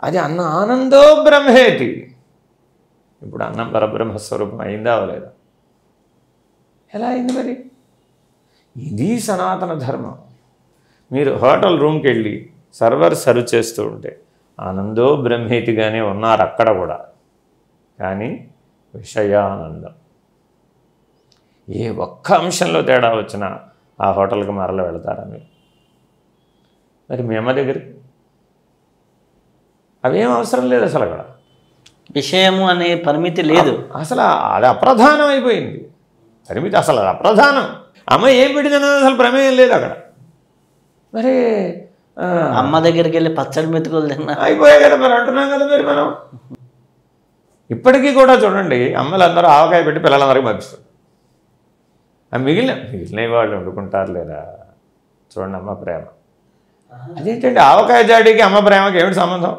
అది అన్న ఆనందో బ్రహ్మేతి. ఇప్పుడు అన్నం పరబ్రహ్మస్వరూపం అయిందా అవలేదా? ఎలా అయింది మరి? ఇది సనాతన ధర్మం. మీరు హోటల్ రూమ్కి వెళ్ళి సర్వర్ సర్వ్ చేస్తూ ఉంటే ఆనందో బ్రహ్మేతిగానే ఉన్నారు అక్కడ కూడా, కానీ విషయానందం. ఏ ఒక్క అంశంలో తేడా వచ్చినా ఆ హోటల్కి మరల వెళతారా మీరు? మరి మీ అమ్మ దగ్గరికి అవేం అవసరం లేదు అసలు. అక్కడ విషయము అనే పరిమితి లేదు అసలు. అది అప్రధానం అయిపోయింది. పరిమితి అసలు అది అప్రధానం. అమ్మ ఏం పెట్టిందన్నది అసలు ప్రమేయం లేదు అక్కడ. మరి అమ్మ దగ్గరికి వెళ్ళి పచ్చడి మెతుకులు తిన్నా అయిపోయాయి కదా మరి, అంటున్నాం కదా మరి మనం. ఇప్పటికీ కూడా చూడండి, అమ్మలందరూ ఆవకాయ పెట్టి పిల్లలందరికీ పంపిస్తారు. మిగిలిన వాళ్ళు వండుకుంటారు లేదా? చూడండి అమ్మ ప్రేమ. అదేంటండి ఆవకాయ జాడీకి అమ్మ ప్రేమకి ఏమిటి సంబంధం?